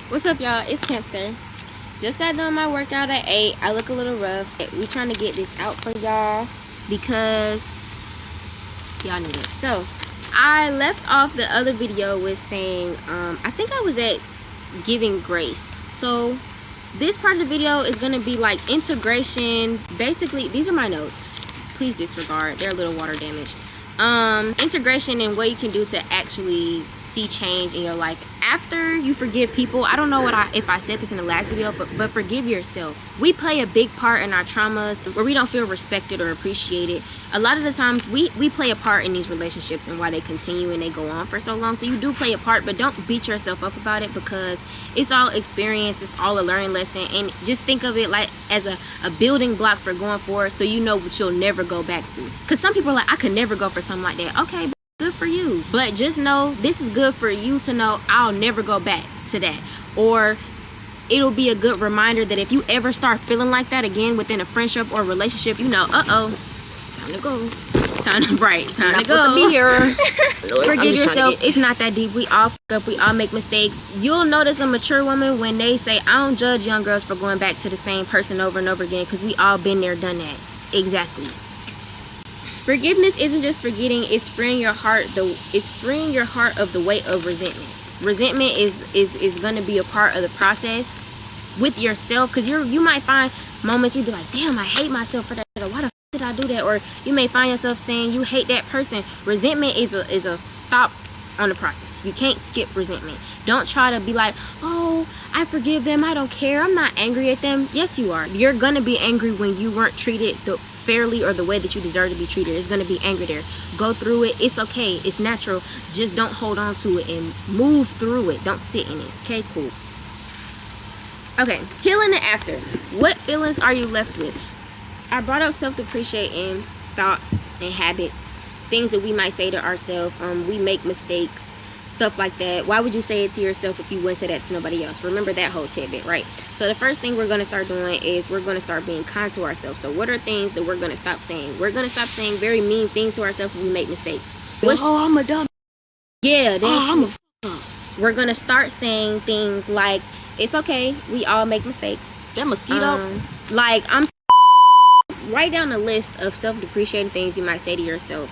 What's up, y'all? It's Campster. Just got done my workout at 8. I look a little rough. We trying to get this out for y'all because y'all need it. So I left off the other video with saying I think I was at giving grace. So this part of the video is going to be like integration. Basically, these are my notes. Please disregard. They're a little water damaged. Integration and what you can do to actually see change in your life after you forgive people. I don't know if I said this in the last video, but forgive yourself. We play a big part in our traumas where we don't feel respected or appreciated. A lot of the times we play a part in these relationships and why they continue and they go on for so long. So you do play a part, but don't beat yourself up about it because it's all experience. It's all a learning lesson, and just think of it like as a building block for going forward, so you know what you'll never go back to. Because some people are like, I could never go for something like that. Okay, good for you, but just know this is good for you to know. I'll never go back to that. Or it'll be a good reminder that if you ever start feeling like that again within a friendship or relationship, you know, time to go, time to go. Be here. Forgive yourself. It's not that deep. We all fuck up. We all make mistakes. You'll notice a mature woman when they say, I don't judge young girls for going back to the same person over and over again, because we all been there, done that. Exactly. Forgiveness isn't just forgetting, it's freeing your heart of the weight of resentment. Resentment is going to be a part of the process with yourself, because you might find moments where you be like, damn, I hate myself for that. Why the f did I do that? Or you may find yourself saying you hate that person. Resentment is a stop on the process. You can't skip resentment. Don't try to be like, oh, I forgive them, I don't care, I'm not angry at them. Yes, you are. You're going to be angry when you weren't treated fairly or the way that you deserve to be treated. It's going to be anger there. Go through it. It's okay. It's natural. Just don't hold on to it and move through it. Don't sit in it. Okay, cool. Okay, healing the after. What feelings are you left with? I brought up self-depreciating thoughts and habits, things that we might say to ourselves. We make mistakes, stuff like that. Why would you say it to yourself if you wouldn't say that to nobody else? Remember that whole tidbit, right? So the first thing we're going to start doing is we're going to start being kind to ourselves. So what are things that we're going to stop saying? We're going to stop saying very mean things to ourselves when we make mistakes. I'm a dumb. Yeah, I'm a we're going to start saying things like, it's okay, we all make mistakes. That mosquito. Write down a list of self-depreciating things you might say to yourself.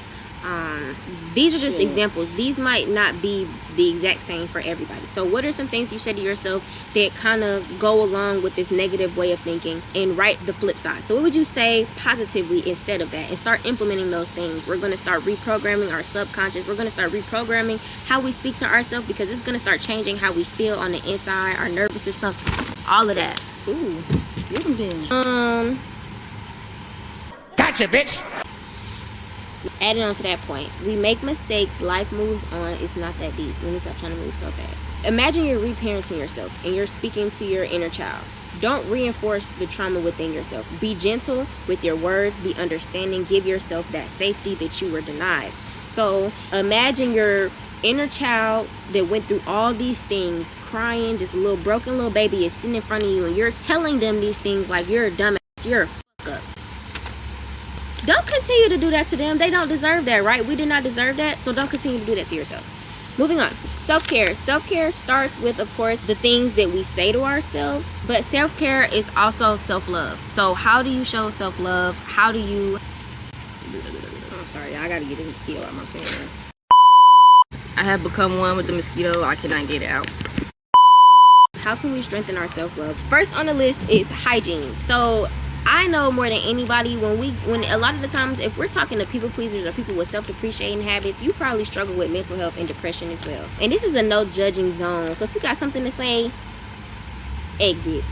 These are just examples. These might not be the exact same for everybody. So what are some things you say to yourself that kind of go along with this negative way of thinking, and write the flip side? So what would you say positively instead of that, and start implementing those things? We're going to start reprogramming our subconscious. We're going to start reprogramming how we speak to ourselves, because it's going to start changing how we feel on the inside, our nervous system, all of that. Ooh, you been. Gotcha, bitch. Adding on to that point, we make mistakes, life moves on. It's not that deep. Let me stop trying to move so fast. Imagine you're reparenting yourself and you're speaking to your inner child. Don't reinforce the trauma within yourself. Be gentle with your words, be understanding, give yourself that safety that you were denied. So imagine your inner child that went through all these things, crying, just a little broken little baby is sitting in front of you, and you're telling them these things like you're a dumbass, you're a fuck up. Don't continue to do that to them. They don't deserve that, right? We did not deserve that, so don't continue to do that to yourself. Moving on. Self-care. Self-care starts with, of course, the things that we say to ourselves, but self-care is also self-love. So how do you show self-love? How do you... I'm sorry, I gotta get the mosquito out of my finger. I have become one with the mosquito. I cannot get it out. How can we strengthen our self-love? First on the list is hygiene. So I know more than anybody, when a lot of the times, if we're talking to people pleasers or people with self-depreciating habits, you probably struggle with mental health and depression as well. And this is a no judging zone. So if you got something to say, exit.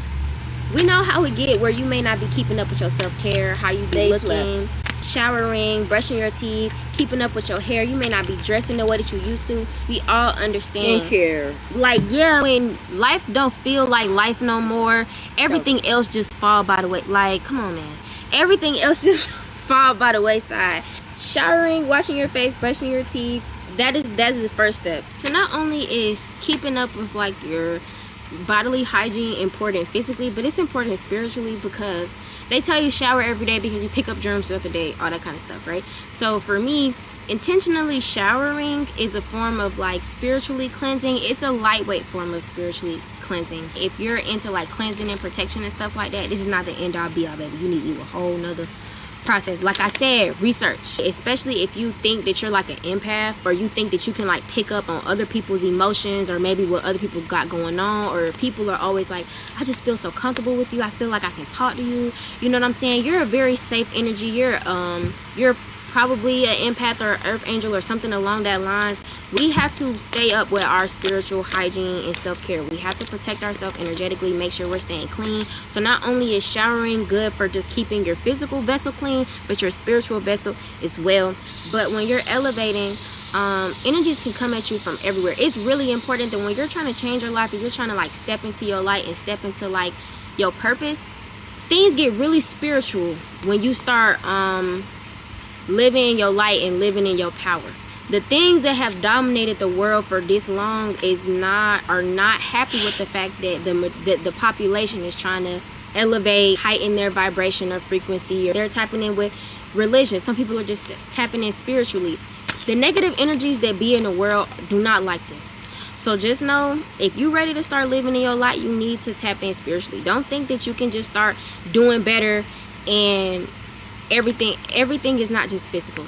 We know how it get where you may not be keeping up with your self-care, how you be looking, showering, brushing your teeth, keeping up with your hair. You may not be dressing the way that you used to. We all understand. Skincare. Like, yeah, when life don't feel like life no more, everything else just fall by the way. Like, come on, man. Everything else just fall by the wayside. Showering, washing your face, brushing your teeth, that is the first step. So not only is keeping up with like your bodily hygiene important physically, but it's important spiritually, because They tell you shower every day because you pick up germs throughout the day, all that kind of stuff, right? So for me, intentionally showering is a form of like spiritually cleansing. It's a lightweight form of spiritually cleansing. If you're into like cleansing and protection and stuff like that, this is not the end all be all, baby. You need you a whole nother process. Like I said, research, especially if you think that you're like an empath, or you think that you can like pick up on other people's emotions, or maybe what other people got going on, or people are always like, I just feel so comfortable with you, I feel like I can talk to you, you know what I'm saying? You're a very safe energy. You're probably an empath or earth angel or something along that lines. We have to stay up with our spiritual hygiene and self-care. We have to protect ourselves energetically, make sure we're staying clean. So not only is showering good for just keeping your physical vessel clean, but your spiritual vessel as well. But when you're elevating, energies can come at you from everywhere. It's really important that when you're trying to change your life and you're trying to like step into your light and step into like your purpose, things get really spiritual when you start living in your light and living in your power. The things that have dominated the world for this long are not happy with the fact that the population is trying to elevate, heighten their vibration or frequency, or they're tapping in with religion. Some people are just tapping in spiritually. The negative energies that be in the world do not like this. So just know, if you're ready to start living in your light, you need to tap in spiritually. Don't think that you can just start doing better and everything is not just physical.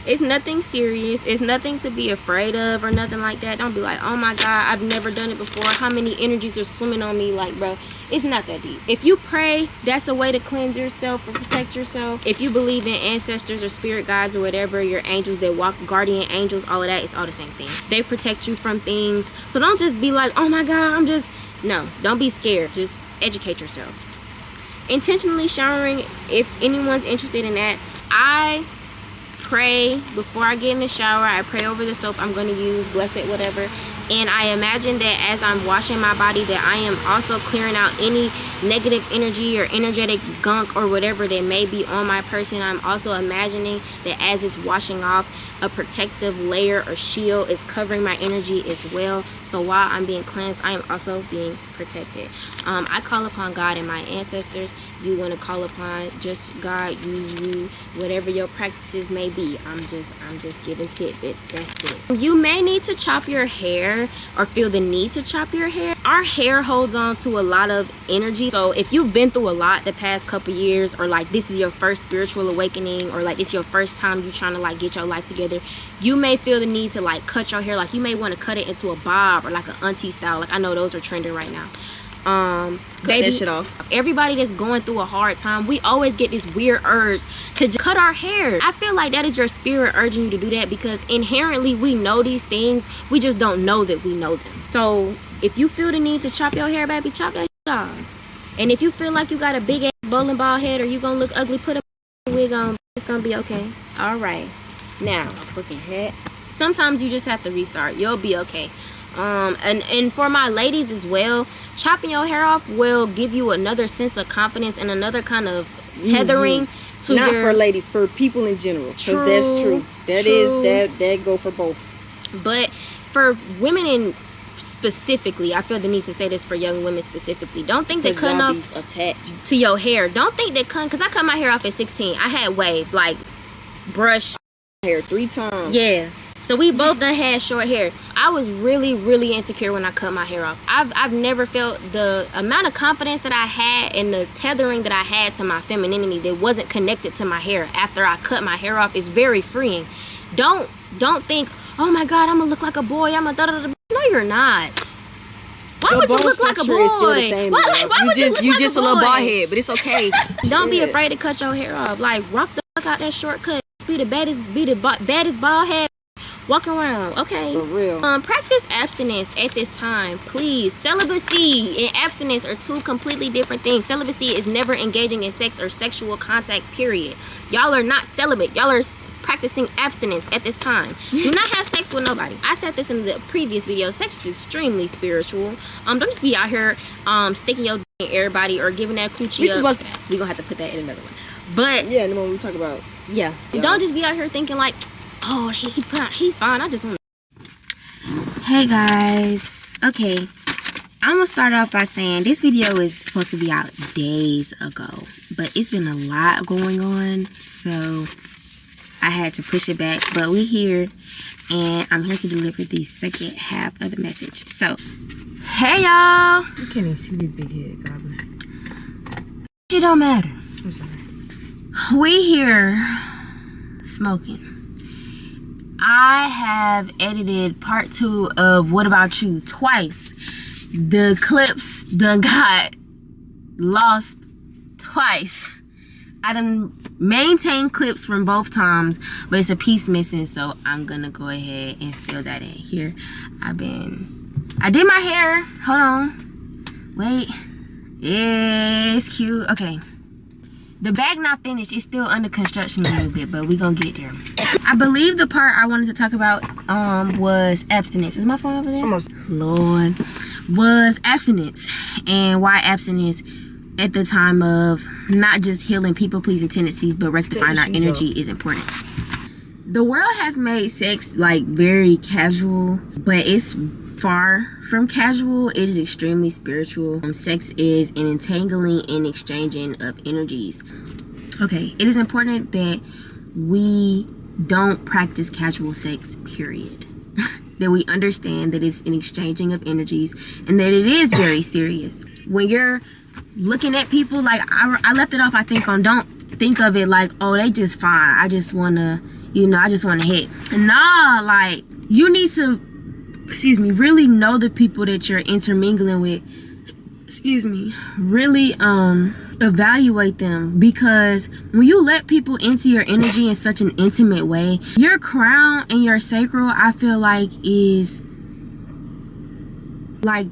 It's nothing serious. It's nothing to be afraid of or nothing like that. Don't be like, oh my God, I've never done it before. How many energies are swimming on me? Like, bro, it's not that deep. If you pray, that's a way to cleanse yourself or protect yourself. If you believe in ancestors or spirit guides or whatever, your angels that walk, guardian angels, all of that, it's all the same thing. They protect you from things. So don't just be like, oh my God, no, don't be scared. Just educate yourself. Intentionally showering, if anyone's interested in that, I pray before I get in the shower. I pray over the soap I'm going to use, bless it, whatever. And I imagine that as I'm washing my body, that I am also clearing out any negative energy or energetic gunk or whatever that may be on my person. I'm also imagining that as it's washing off, a protective layer or shield is covering my energy as well. So while I'm being cleansed, I am also being protected. I call upon God and my ancestors. You want to call upon just God, you, whatever your practices may be. I'm just giving tidbits. That's it. You may need to chop your hair or feel the need to chop your hair. Our hair holds on to a lot of energy. So if you've been through a lot the past couple years, or like this is your first spiritual awakening, or like this is your first time you trying to like get your life together, you may feel the need to like cut your hair. Like you may want to cut it into a bob or like an auntie style. Like I know those are trending right now. Cut baby, that shit off. Everybody that's going through a hard time, we always get this weird urge to just cut our hair. I feel like that is your spirit urging you to do that, because inherently we know these things, we just don't know that we know them. So if you feel the need to chop your hair, baby, chop that shit off. And if you feel like you got a big ass bowling ball head or you gonna look ugly, put a wig on. It's gonna be okay. All right. Now, A fucking hat. sometimes you just have to restart. You'll be okay. And for my ladies as well, chopping your hair off will give you another sense of confidence and another kind of tethering to not your, for ladies, for people in general, because that's true. That go for both. But for women in specifically, I feel the need to say this for young women specifically. Don't think that cutting off attached to your hair. Don't think that cutting, because I cut my hair off at 16. I had waves, like brush hair 3 times. Yeah. So we both done had short hair. I was really, really insecure when I cut my hair off. I've never felt the amount of confidence that I had and the tethering that I had to my femininity that wasn't connected to my hair after I cut my hair off is very freeing. Don't think, oh my God, I'm gonna look like a boy. I'm a da-da-da-da. No, you're not. Why would you look like a boy? Why would You just a a little boy? bald head, but it's okay. Don't be afraid to cut your hair off. Like, rock the fuck out that shortcut. Be the baddest bald head. Walk around, okay? For real. Practice abstinence at this time, please. Celibacy and abstinence are two completely different things. Celibacy is never engaging in sex or sexual contact, period. Y'all are not celibate. Y'all are practicing abstinence at this time. Do not have sex with nobody. I said this in the previous video. Sex is extremely spiritual. Don't just be out here sticking your in everybody or giving that coochie up. We're gonna have to put that in another one. But yeah, the one we talk about. Yeah. Don't just be out here thinking like, Oh, he fine. I just want. Hey guys. Okay. I'm gonna start off by saying this video is supposed to be out days ago, but it's been a lot going on, so I had to push it back. But we're here, and I'm here to deliver the second half of the message. So, hey y'all. You can't even see the big head goblin. It don't matter. I'm sorry. We here smoking. I have edited part 2 of What About You twice. The clips done got lost twice. I done maintained clips from both times, but it's a piece missing, so I'm gonna go ahead and fill that in here. I did my hair. Hold on. Wait. Yeah, it's cute. Okay. The bag not finished. It's still under construction a little bit, but we gonna get there. I believe the part I wanted to talk about was abstinence. Is my phone over there? Almost. Lord. Was abstinence, and why abstinence at the time of not just healing people-pleasing tendencies, but rectifying our energy is important. The world has made sex like very casual, but it's far from casual. It is extremely spiritual. Sex is an entangling and exchanging of energies. Okay, it is important that we don't practice casual sex, period. That we understand that it's an exchanging of energies and that it is very serious. When you're looking at people, like I left it off, I think, on don't think of it like, oh, they just fine. I just want to, I just want to hit. Nah, like, you need to, really know the people that you're intermingling with. Really evaluate them, because when you let people into your energy in such an intimate way, your crown and your sacral, I feel like, is like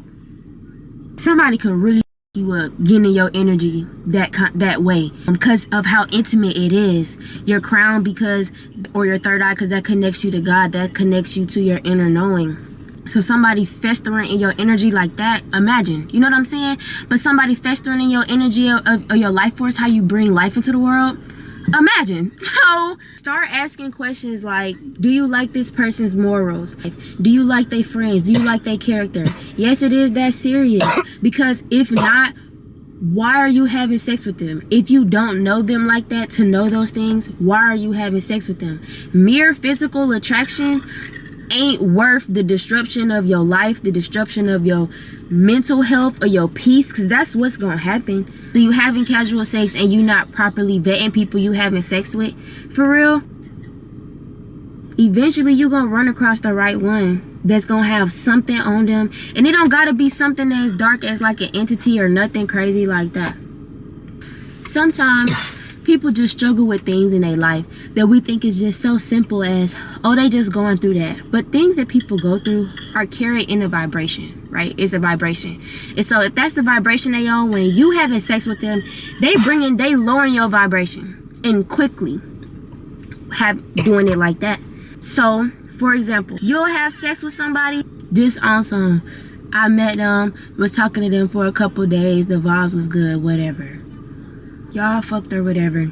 somebody could really you up getting in your energy that way, because of how intimate it is. Your crown, or your third eye, because that connects you to God, that connects you to your inner knowing. So somebody festering in your energy like that, imagine, you know what I'm saying? But somebody festering in your energy of your life force, how you bring life into the world, imagine. So start asking questions like, do you like this person's morals? Do you like their friends? Do you like their character? Yes, it is that serious, because if not, why are you having sex with them? If you don't know them like that to know those things, why are you having sex with them? Mere physical attraction ain't worth the disruption of your life, the disruption of your mental health or your peace, because that's what's gonna happen. So you having casual sex and you not properly vetting people you having sex with, for real, eventually you gonna run across the right one that's gonna have something on them. And it don't gotta be something as dark as like an entity or nothing crazy like that. Sometimes people just struggle with things in their life that we think is just so simple as, oh, they just going through that. But things that people go through are carried in a vibration, right? It's a vibration. And so if that's the vibration they on, when you having sex with them, they lowering your vibration, and quickly doing it like that. So, for example, you'll have sex with somebody just on some, I met them, was talking to them for a couple days, the vibes was good, whatever. Y'all fucked or whatever.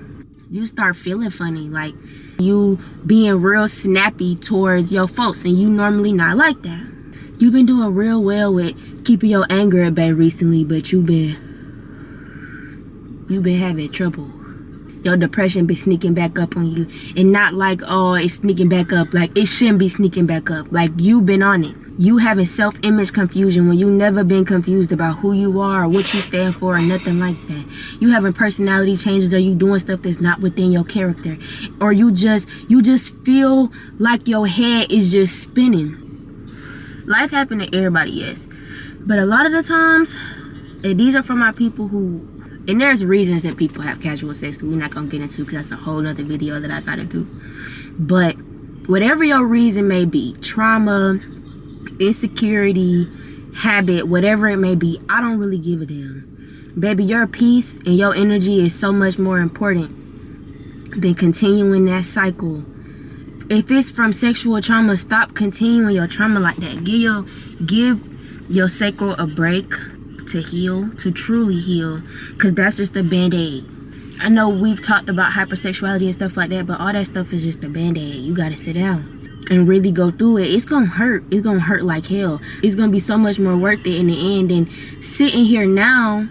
You start feeling funny, like you being real snappy towards your folks, and you normally not like that. You've been doing real well with keeping your anger at bay recently, but you've been having trouble. Your depression been sneaking back up on you, and not like, oh, it's sneaking back up, like it shouldn't be sneaking back up, like you've been on it. You having self-image confusion when you never been confused about who you are or what you stand for or nothing like that. You having personality changes, or you doing stuff that's not within your character, or you just feel like your head is just spinning. Life happen to everybody, yes, but a lot of the times, and these are for my people who, and there's reasons that people have casual sex that we're not gonna get into, because that's a whole nother video that I gotta do. But whatever your reason may be, trauma, insecurity, habit, whatever it may be, I don't really give a damn. Baby, your peace and your energy is so much more important than continuing that cycle. If it's from sexual trauma, stop continuing your trauma like that. Give your sacral a break to heal, to truly heal, because that's just a band-aid. I know we've talked about hypersexuality and stuff like that, but all that stuff is just a band-aid. You gotta sit down and really go through it. It's gonna hurt. It's gonna hurt like hell. It's gonna be so much more worth it in the end than sitting here now,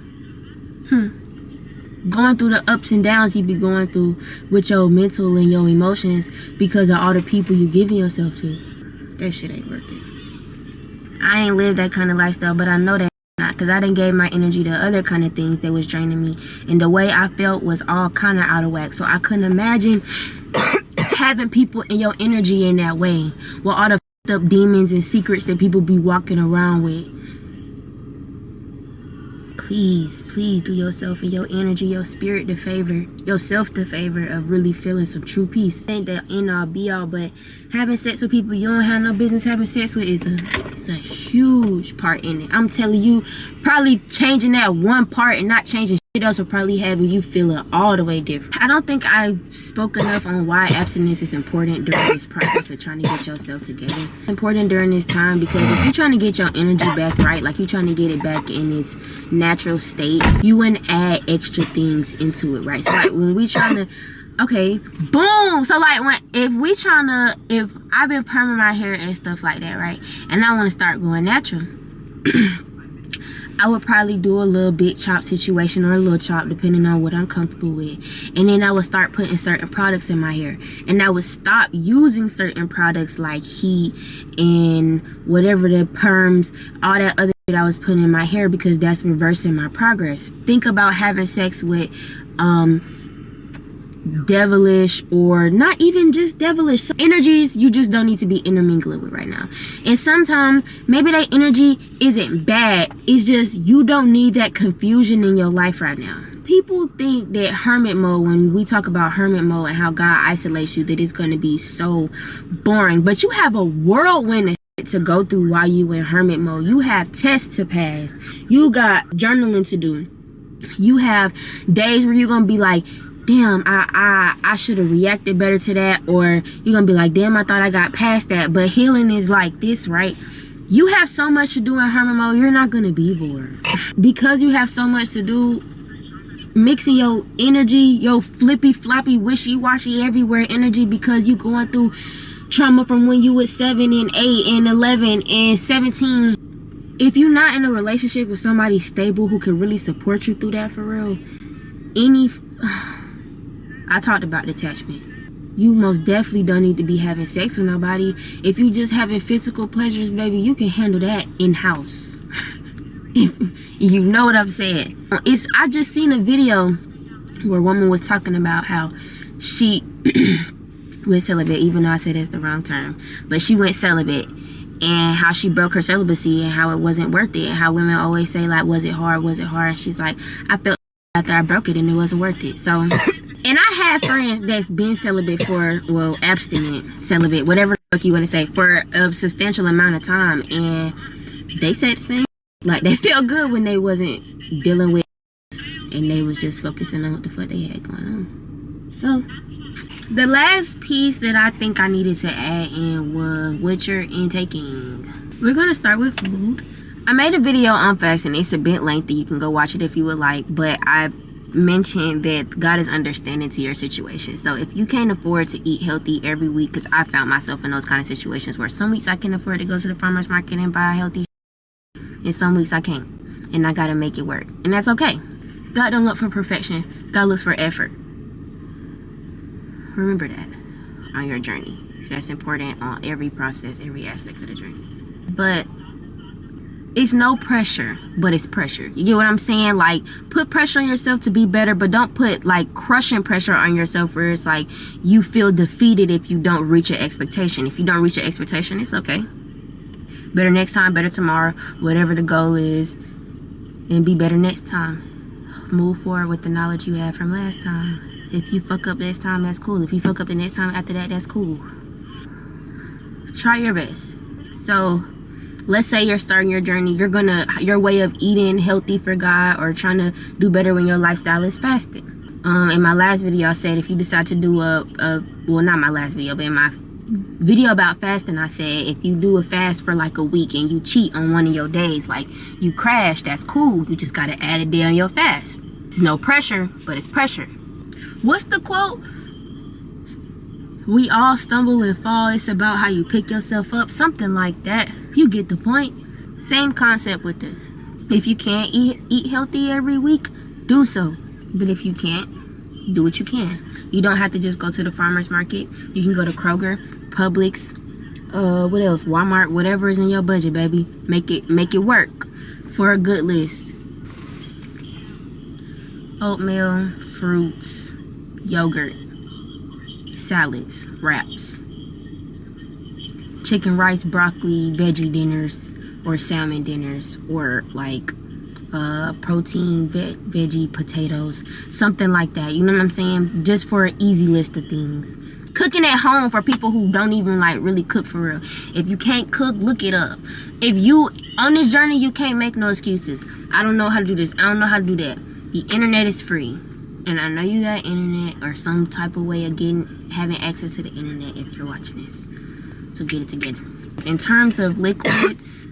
going through the ups and downs you be going through with your mental and your emotions because of all the people you giving yourself to. That shit ain't worth it. I ain't lived that kind of lifestyle, but I know that not, because I done gave my energy to other kind of things that was draining me, and the way I felt was all kind of out of whack. So I couldn't imagine having people in your energy in that way, with all the up demons and secrets that people be walking around with. Please do yourself and your energy, your spirit the favor, yourself the favor of really feeling some true peace. Ain't the end all be all, but having sex with people you don't have no business having sex with is a huge part in it. I'm telling you, probably changing that one part and not changing shit else will probably having you feeling all the way different. I don't think I spoke enough on why abstinence is important during this process of trying to get yourself together. It's important during this time because if you're trying to get your energy back right, like you're trying to get it back in its natural state, you wouldn't add extra things into it, right? So like when we trying to, okay, boom. So like if I've been perming my hair and stuff like that, right? And I want to start going natural. I would probably do a little big chop situation or a little chop depending on what I'm comfortable with. And then I would start putting certain products in my hair. And I would stop using certain products like heat and whatever the perms, all that other shit I was putting in my hair because that's reversing my progress. Think about having sex with devilish or not even just devilish energies you just don't need to be intermingling with right now. And sometimes maybe that energy isn't bad, it's just you don't need that confusion in your life right now. People think that hermit mode, when we talk about hermit mode and how God isolates you, that it's going to be so boring, but you have a whirlwind of shit to go through while you in hermit mode. You have tests to pass, you got journaling to do, you have days where you're gonna be like, damn, I should have reacted better to that, or you're gonna be like, damn, I thought I got past that. But healing is like this, right? You have so much to do in hermit mode, you're not gonna be bored. Because you have so much to do, mixing your energy, your flippy floppy wishy-washy everywhere energy, because you going through trauma from when you was 7 and 8 and 11 and 17. If you're not in a relationship with somebody stable who can really support you through that for real, I talked about detachment. You most definitely don't need to be having sex with nobody. If you just having physical pleasures, baby, you can handle that in-house. If you know what I'm saying. I just seen a video where a woman was talking about how she went celibate, even though I said it's the wrong term. But she went celibate, and how she broke her celibacy and how it wasn't worth it. And how women always say, like, was it hard? Was it hard? And she's like, I felt after I broke it and it wasn't worth it. So... And I have friends that's been celibate for, well, abstinent, celibate, whatever the fuck you want to say, for a substantial amount of time. And they said the same. Like, they felt good when they wasn't dealing with and they was just focusing on what the fuck they had going on. So, the last piece that I think I needed to add in was what you're intaking. We're going to start with food. I made a video on fasting. It's a bit lengthy. You can go watch it if you would like. But I mentioned that God is understanding to your situation. So if you can't afford to eat healthy every week, because I found myself in those kind of situations where some weeks I can afford to go to the farmer's market and buy healthy and some weeks I can't, and I gotta make it work, and that's okay. God don't look for perfection, God looks for effort. Remember that on your journey. That's important on every process, every aspect of the journey. But it's no pressure, but it's pressure. You get what I'm saying? Like, put pressure on yourself to be better, but don't put like crushing pressure on yourself where it's like you feel defeated if you don't reach your expectation. If you don't reach your expectation, it's okay. Better next time, better tomorrow, whatever the goal is, and be better next time. Move forward with the knowledge you had from last time. If you fuck up this time, that's cool. If you fuck up the next time after that, that's cool. Try your best. So let's say you're starting your journey, your way of eating healthy for God or trying to do better when your lifestyle is fasting. In my last video I said if you decide to do well, not my last video, but in my video about fasting, I said if you do a fast for like a week and you cheat on one of your days, like you crash, that's cool. You just gotta add a day on your fast. There's no pressure, but it's pressure. What's the quote? We all stumble and fall. It's about how you pick yourself up. Something like that. You get the point. Same concept with this. If you can't eat healthy every week, do so. But if you can't, do what you can. You don't have to just go to the farmer's market. You can go to Kroger, Publix, what else? Walmart, whatever is in your budget, baby. Make it work for a good list. Oatmeal, fruits, yogurt, salads, wraps, chicken, rice, broccoli, veggie dinners, or salmon dinners, or like protein, veggie, potatoes, something like that. You know what I'm saying? Just for an easy list of things. Cooking at home for people who don't even like really cook for real. If you can't cook, look it up. If you on this journey, you can't make no excuses. I don't know how to do this. I don't know how to do that. The internet is free, and I know you got internet or some type of way of having access to the internet if you're watching this. So get it together. In terms of liquids,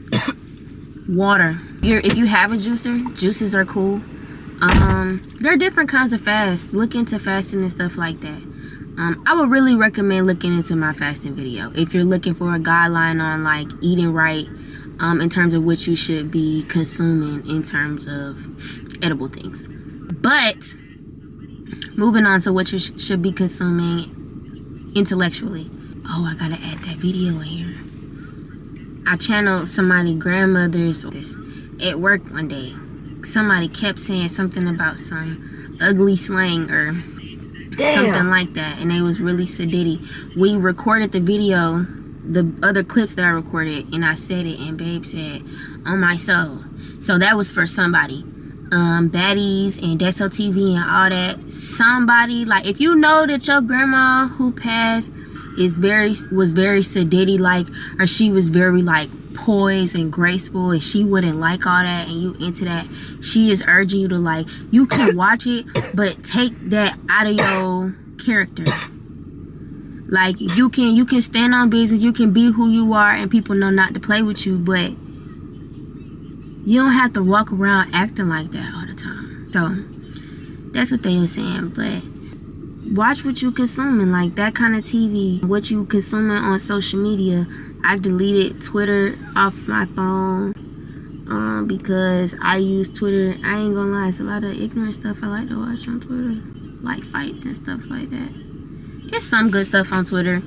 water. If you have a juicer, juices are cool. There are different kinds of fasts. Look into fasting and stuff like that. I would really recommend looking into my fasting video if you're looking for a guideline on like eating right, in terms of what you should be consuming in terms of edible things. But moving on to what you should be consuming intellectually. Oh, I gotta add that video in here. I channeled somebody's grandmother's at work one day. Somebody kept saying something about some ugly slang or something like that, and it was really sedity. We recorded the video, the other clips that I recorded, and I said it, and babe said, "On my soul." So that was for somebody. Baddies and Deso TV and all that. Somebody, like, if you know that your grandma who passed was very sedity like, or she was very like poised and graceful, and she wouldn't like all that, and you into that, she is urging you to, like, you can watch it, but take that out of your character. Like, you can stand on business, you can be who you are, and people know not to play with you, but you don't have to walk around acting like that all the time. So that's what they were saying. But watch what you consuming, like that kind of TV, what you consuming on social media. I deleted Twitter off my phone because I use Twitter. I ain't gonna lie, it's a lot of ignorant stuff I like to watch on Twitter, like fights and stuff like that. There's some good stuff on Twitter,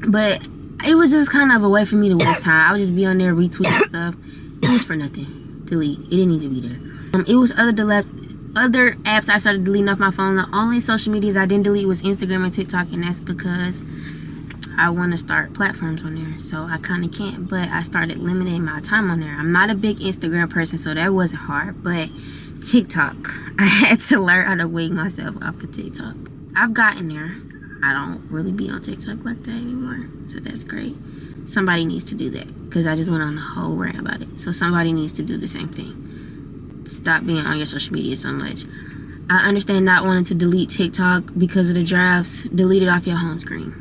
but it was just kind of a way for me to waste time. I would just be on there retweeting stuff. It was for nothing. Delete. It didn't need to be there. It was other apps I started deleting off my phone. The only social medias I didn't delete was Instagram and TikTok, and that's because I want to start platforms on there, so I kind of can't. But I started limiting my time on there. I'm not a big Instagram person, so that wasn't hard. But TikTok, I had to learn how to wig myself off of TikTok. I've gotten there. I don't really be on TikTok like that anymore, so that's great. Somebody needs to do that, because I just went on a whole rant about it. So somebody needs to do the same thing. Stop being on your social media so much. I understand not wanting to delete TikTok because of the drafts. Delete it off your home screen.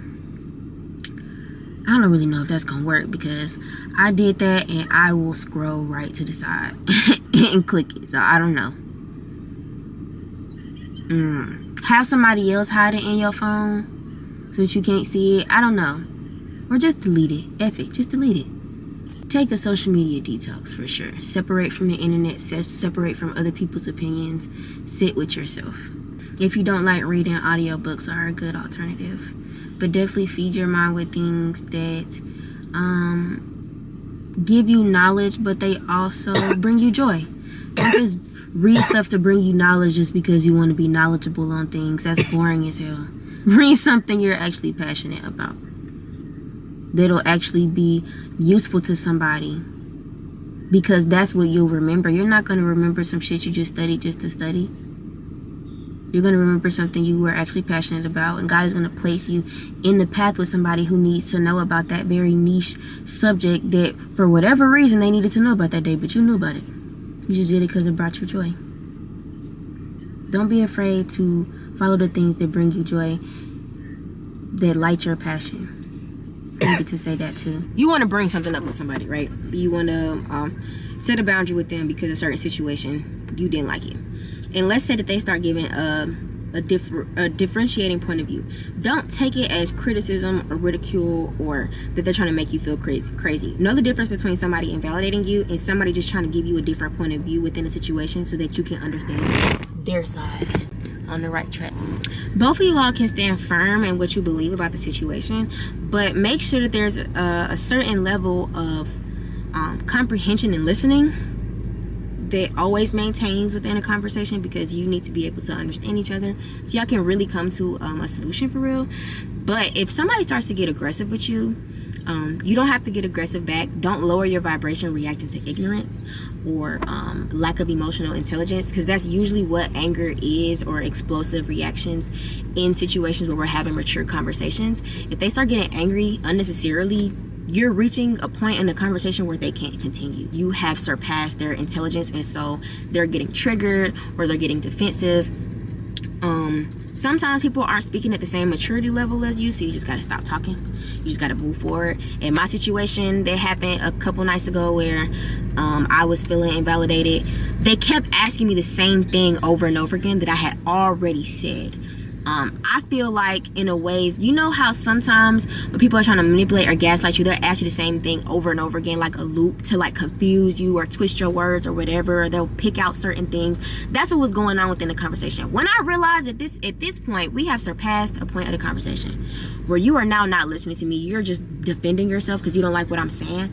I don't really know if that's gonna work, because I did that and I will scroll right to the side and click it. So I don't know. Have somebody else hide it in your phone so that you can't see it. I don't know. Or just delete it. F it. Just delete it. Take a social media detox for sure. Separate from the internet. Separate from other people's opinions. Sit with yourself. If you don't like reading, audiobooks are a good alternative. But definitely feed your mind with things that give you knowledge, but they also bring you joy. Don't just read stuff to bring you knowledge just because you want to be knowledgeable on things. That's boring as hell. Read something you're actually passionate about, that'll actually be useful to somebody, because that's what you'll remember. You're not going to remember some shit you just studied just to study. You're going to remember something you were actually passionate about, and God is going to place you in the path with somebody who needs to know about that very niche subject that for whatever reason they needed to know about that day, but you knew about it. You just did it because it brought you joy. Don't be afraid to follow the things that bring you joy, that light your passion. I needed to say that too. You want to bring something up with somebody, right? You want to set a boundary with them because a certain situation you didn't like it. And let's say that they start giving a differentiating point of view. Don't take it as criticism or ridicule or that they're trying to make you feel crazy. Know the difference between somebody invalidating you and somebody just trying to give you a different point of view within a situation so that you can understand their side. On the right track. Both of you all can stand firm in what you believe about the situation, but make sure that there's a certain level of comprehension and listening that always maintains within a conversation, because you need to be able to understand each other so y'all can really come to a solution for real. But if somebody starts to get aggressive with you, you don't have to get aggressive back. Don't lower your vibration reacting to ignorance or lack of emotional intelligence, because that's usually what anger is, or explosive reactions in situations where we're having mature conversations. If they start getting angry unnecessarily, you're reaching a point in the conversation where they can't continue. You have surpassed their intelligence, and so they're getting triggered or they're getting defensive. Sometimes people aren't speaking at the same maturity level as you, so you just got to stop talking. You just got to move forward. In my situation, that happened a couple nights ago where I was feeling invalidated. They kept asking me the same thing over and over again that I had already said. I feel like, in a ways, you know how sometimes when people are trying to manipulate or gaslight you, they'll ask you the same thing over and over again, like a loop, to like confuse you or twist your words or whatever, or they'll pick out certain things. That's what was going on within the conversation. When I realized at this point, we have surpassed a point of the conversation where you are now not listening to me, you're just defending yourself because you don't like what I'm saying.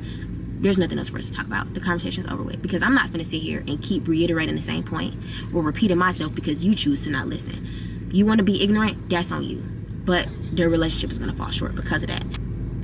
There's nothing else for us to talk about. The conversation's over with, because I'm not going to sit here and keep reiterating the same point or repeating myself because you choose to not listen. You want to be ignorant, that's on you, but their relationship is going to fall short because of that.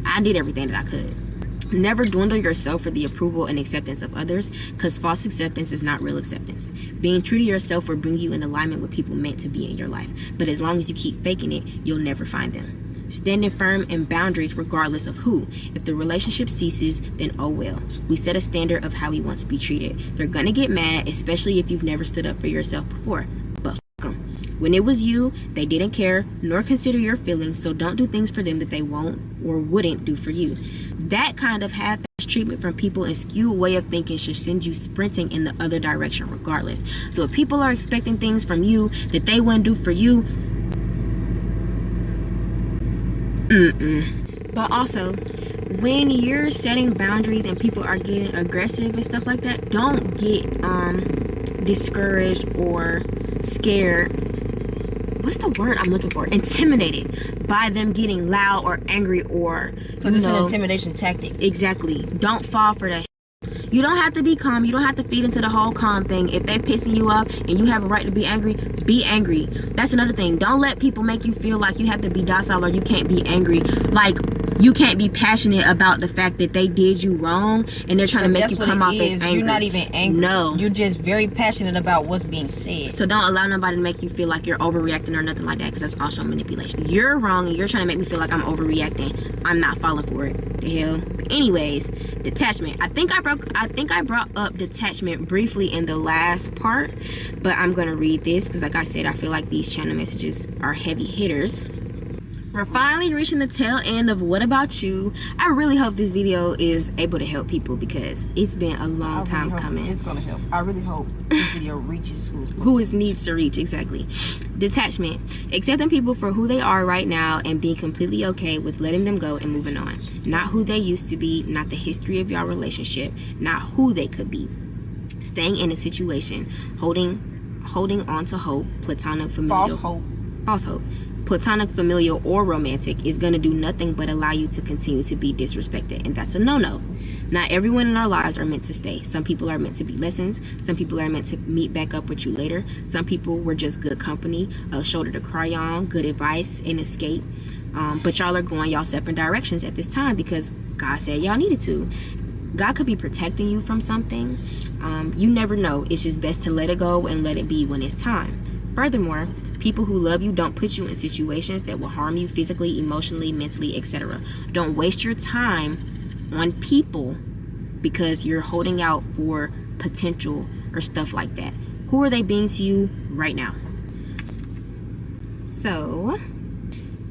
I did everything that I could. Never dwindle yourself for the approval and acceptance of others, because false acceptance is not real acceptance. Being true to yourself will bring you in alignment with people meant to be in your life, but as long as you keep faking it, you'll never find them. Standing firm in boundaries regardless of who. If the relationship ceases, then oh well. We set a standard of how we want to be treated. They're going to get mad, especially if you've never stood up for yourself before. But fuck them. When it was you, they didn't care nor consider your feelings, so don't do things for them that they won't or wouldn't do for you. That kind of half-ass treatment from people and skewed way of thinking should send you sprinting in the other direction regardless. So if people are expecting things from you that they wouldn't do for you, But also, when you're setting boundaries and people are getting aggressive and stuff like that, don't get discouraged or scared. What's the word I'm looking for? Intimidated by them getting loud or angry, or because it's an intimidation tactic. Exactly. Don't fall for that. You don't have to be calm. You don't have to feed into the whole calm thing. If they're pissing you off and you have a right to be angry, be angry. That's another thing. Don't let people make you feel like you have to be docile or you can't be angry. Like, you can't be passionate about the fact that they did you wrong and they're trying to make you come off as angry. You're not even angry. No. You're just very passionate about what's being said. So don't allow nobody to make you feel like you're overreacting or nothing like that, because that's also manipulation. You're wrong and you're trying to make me feel like I'm overreacting. I'm not falling for it. The hell. Anyways, detachment. I think I brought up detachment briefly in the last part, but I'm going to read this because, like I said, I feel like these channel messages are heavy hitters. We're finally reaching the tail end of What About You. I really hope this video is able to help people because it's been a long time coming. It's going to help. I really hope this video reaches who it needs to reach. Exactly. Detachment. Accepting people for who they are right now and being completely okay with letting them go and moving on. Not who they used to be, not the history of your relationship, not who they could be. Staying in a situation, holding on to hope, platonic, familial. False hope. Platonic, familial, or romantic is going to do nothing but allow you to continue to be disrespected, and that's a no-no. Not everyone in our lives are meant to stay. Some people are meant to be lessons. Some people are meant to meet back up with you later. Some people were just good company, a shoulder to cry on, good advice, and escape. But y'all are going y'all separate directions at this time because God said y'all needed to. God could be protecting you from something. You never know. It's just best to let it go and let it be when it's time. Furthermore, people who love you don't put you in situations that will harm you physically, emotionally, mentally, etc. Don't waste your time on people because you're holding out for potential or stuff like that. Who are they being to you right now? So,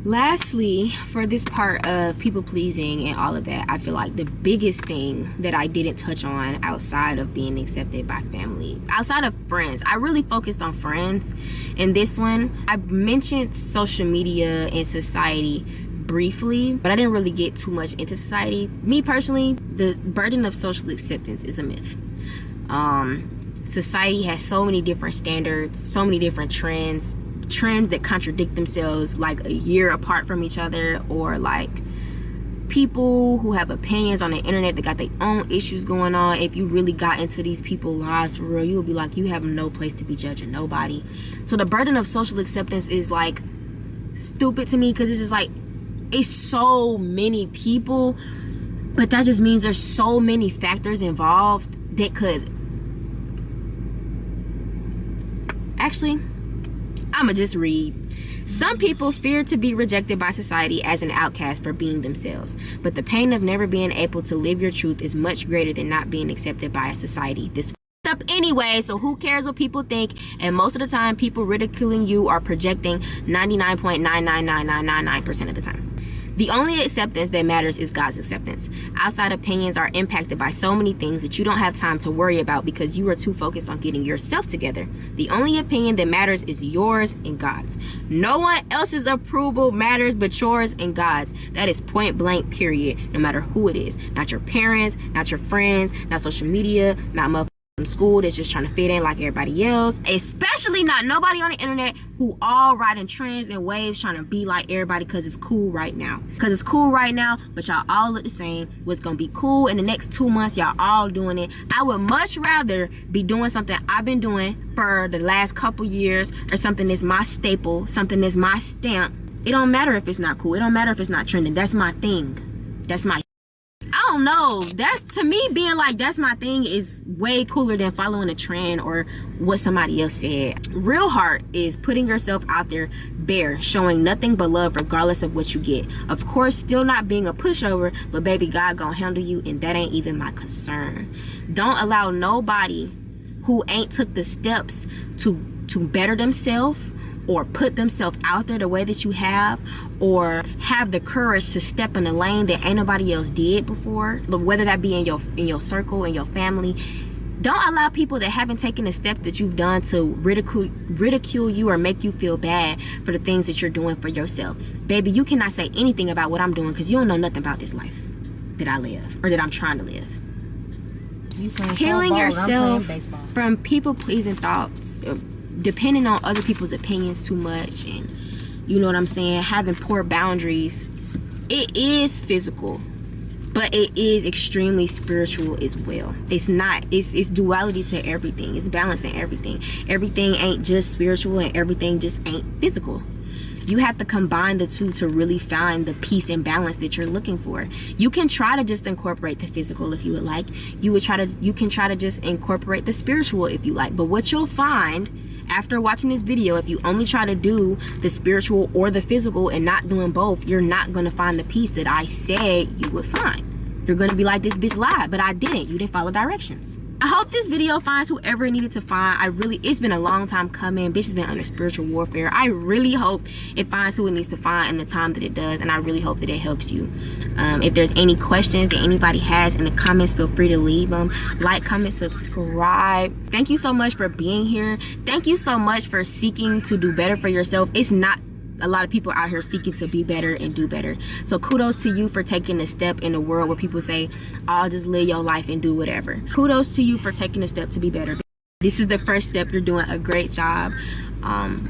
Lastly, for this part of people pleasing and all of that, I feel like the biggest thing that I didn't touch on outside of being accepted by family, outside of friends, I really focused on friends in this one. I mentioned social media and society briefly, but I didn't really get too much into society. Me personally, the burden of social acceptance is a myth. Society has so many different standards, so many different trends that contradict themselves like a year apart from each other, or like people who have opinions on the internet that got their own issues going on. If you really got into these people's lives for real, you would be like, you have no place to be judging nobody. So the burden of social acceptance is like stupid to me, because it's just like, it's so many people, but that just means there's so many factors involved that could actually, I'ma just read. Some people fear to be rejected by society as an outcast for being themselves, but the pain of never being able to live your truth is much greater than not being accepted by a society. This up anyway, so who cares what people think? And most of the time, people ridiculing you are projecting 99.99999% of the time. The only acceptance that matters is God's acceptance. Outside opinions are impacted by so many things that you don't have time to worry about because you are too focused on getting yourself together. The only opinion that matters is yours and God's. No one else's approval matters but yours and God's. That is point blank, period. No matter who it is. Not your parents, not your friends, not social media, not motherfuckers from school that's just trying to fit in like everybody else, especially not nobody on the internet who all riding trends and waves trying to be like everybody because it's cool right now, but y'all all look the same. What's gonna be cool in the next 2 months, y'all all doing it. I would much rather be doing something I've been doing for the last couple years, or something that's my staple, something that's my stamp. It don't matter if it's not cool, it don't matter if it's not trending. That's my thing, that's my, I don't know, that's, to me, being like that's my thing is way cooler than following a trend or what somebody else said. Real heart is putting yourself out there bare, showing nothing but love regardless of what you get. Of course, still not being a pushover, but baby, God gonna handle you, and that ain't even my concern. Don't allow nobody who ain't took the steps to better themselves or put themselves out there the way that you have, or have the courage to step in a lane that ain't nobody else did before, whether that be in your circle, in your family. Don't allow people that haven't taken the step that you've done to ridicule you or make you feel bad for the things that you're doing for yourself. Baby, you cannot say anything about what I'm doing because you don't know nothing about this life that I live or that I'm trying to live. Healing yourself from people pleasing thoughts, depending on other people's opinions too much, and you know what I'm saying, having poor boundaries. It is physical, but it is extremely spiritual as well. It's not, it's duality to everything. It's balancing everything. Everything ain't just spiritual and everything just ain't physical. You have to combine the two to really find the peace and balance that you're looking for. You can try to just incorporate the physical if you would like. You can try to just incorporate the spiritual if you like. But what you'll find after watching this video, if you only try to do the spiritual or the physical and not doing both, you're not going to find the peace that I said you would find. You're going to be like, this bitch lied, but I didn't. You didn't follow directions. I hope this video finds whoever it needed to find. It's been a long time coming. Bitch has been under spiritual warfare. I really hope it finds who it needs to find in the time that it does, and I really hope that it helps you. If there's any questions that anybody has in the comments, feel free to leave them. Like, comment, subscribe. Thank you so much for being here. Thank you so much for seeking to do better for yourself. It's not a lot of people out here seeking to be better and do better. So kudos to you for taking a step in a world where people say, I'll just live your life and do whatever. Kudos to you for taking a step to be better. This is the first step. You're doing a great job.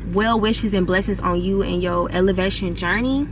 Well wishes and blessings on you and your elevation journey.